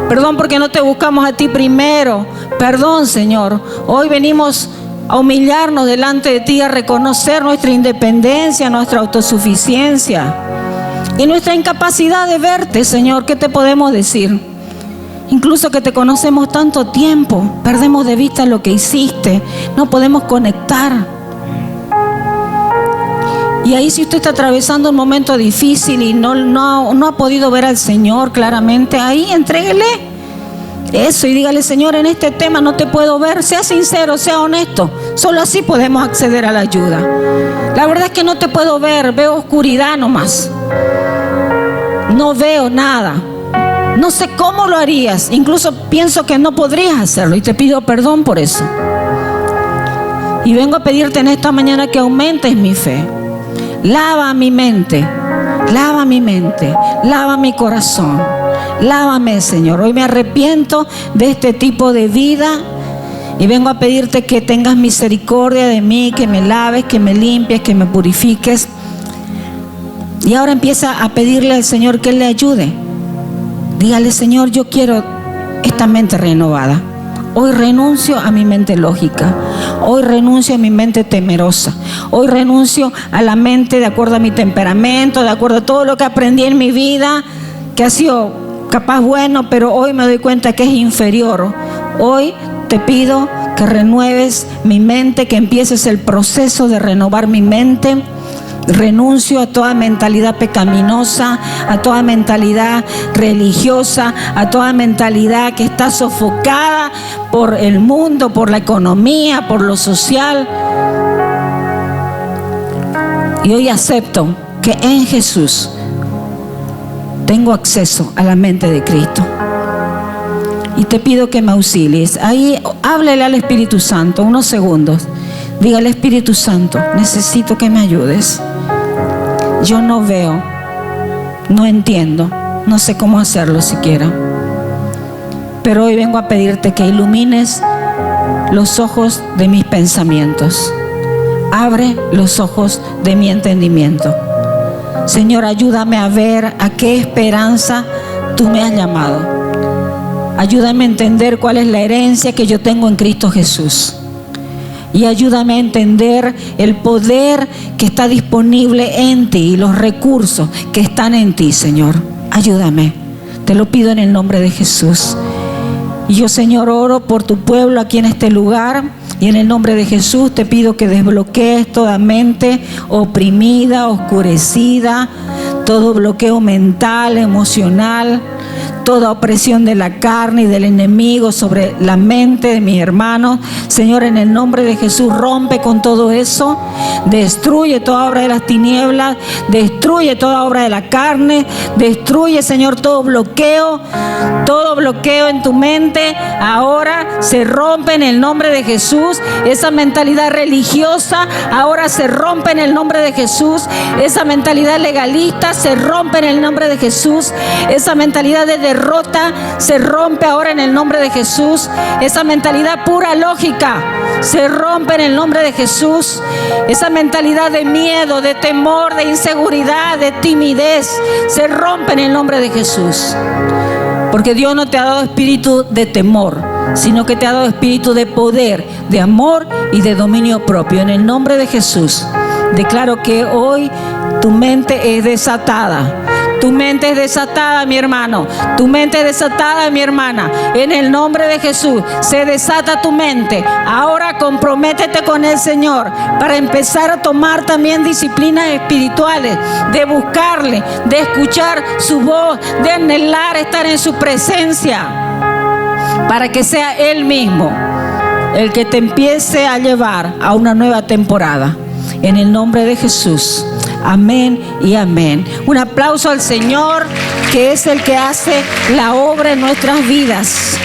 Perdón porque no te buscamos a ti primero. Perdón, Señor. Hoy venimos a humillarnos delante de ti, a reconocer nuestra independencia, nuestra autosuficiencia y nuestra incapacidad de verte, Señor. ¿Qué te podemos decir? Incluso que te conocemos tanto tiempo, perdemos de vista lo que hiciste, no podemos conectar. Y ahí si usted está atravesando un momento difícil y no ha podido ver al Señor claramente, ahí entréguele eso y dígale: Señor, en este tema no te puedo ver. Sea sincero, sea honesto. Solo así podemos acceder a la ayuda. La verdad es que no te puedo ver, veo oscuridad nomás. No veo nada. No sé cómo lo harías. Incluso pienso que no podrías hacerlo y te pido perdón por eso. Y vengo a pedirte en esta mañana que aumentes mi fe. Lava mi mente, lava mi mente, lava mi corazón. Lávame, Señor. Hoy me arrepiento de este tipo de vida y vengo a pedirte que tengas misericordia de mí, que me laves, que me limpies, que me purifiques. Y ahora empieza a pedirle al Señor que Él le ayude. Dígale: Señor, yo quiero esta mente renovada. Hoy renuncio a mi mente lógica. Hoy renuncio a mi mente temerosa. Hoy renuncio a la mente de acuerdo a mi temperamento, de acuerdo a todo lo que aprendí en mi vida, que ha sido capaz bueno, pero hoy me doy cuenta que es inferior. Hoy te pido que renueves mi mente, que empieces el proceso de renovar mi mente. Renuncio a toda mentalidad pecaminosa, a toda mentalidad religiosa, a toda mentalidad que está sofocada por el mundo, por la economía, por lo social. Y hoy acepto que en Jesús tengo acceso a la mente de Cristo. Y te pido que me auxilies. Ahí háblele al Espíritu Santo unos segundos. Dígale: Espíritu Santo, necesito que me ayudes. Yo no veo, no entiendo, no sé cómo hacerlo siquiera. Pero hoy vengo a pedirte que ilumines los ojos de mis pensamientos abre los ojos de mi entendimiento. Señor, ayúdame a ver a qué esperanza tú me has llamado. Ayúdame a entender cuál es la herencia que yo tengo en Cristo Jesús. Y ayúdame a entender el poder que está disponible en ti y los recursos que están en ti, Señor. Ayúdame. Te lo pido en el nombre de Jesús. Y yo, Señor, oro por tu pueblo aquí en este lugar. Y en el nombre de Jesús te pido que desbloquees toda mente oprimida, oscurecida, todo bloqueo mental, emocional, toda opresión de la carne y del enemigo sobre la mente de mis hermanos. Señor, en el nombre de Jesús, rompe con todo eso. Destruye toda obra de las tinieblas. Destruye toda obra de la carne. Destruye, Señor, todo bloqueo en tu mente. Ahora se rompe en el nombre de Jesús. Esa mentalidad religiosa ahora se rompe en el nombre de Jesús. Esa mentalidad legalista se rompe en el nombre de Jesús. Esa mentalidad de derrota se rompe ahora en el nombre de Jesús. Esa mentalidad pura lógica se rompe en el nombre de Jesús. Esa mentalidad de miedo, de temor, de inseguridad, de timidez se rompe en el nombre de Jesús. Porque Dios no te ha dado espíritu de temor, sino que te ha dado espíritu de poder, de amor y de dominio propio. En el nombre de Jesús declaro que hoy tu mente es desatada. Tu mente es desatada, mi hermano. Tu mente es desatada, mi hermana. En el nombre de Jesús se desata tu mente. Ahora comprométete con el Señor para empezar a tomar también disciplinas espirituales, de buscarle, de escuchar su voz, de anhelar estar en su presencia, para que sea Él mismo el que te empiece a llevar a una nueva temporada. En el nombre de Jesús. Amén y amén. Un aplauso al Señor, que es el que hace la obra en nuestras vidas.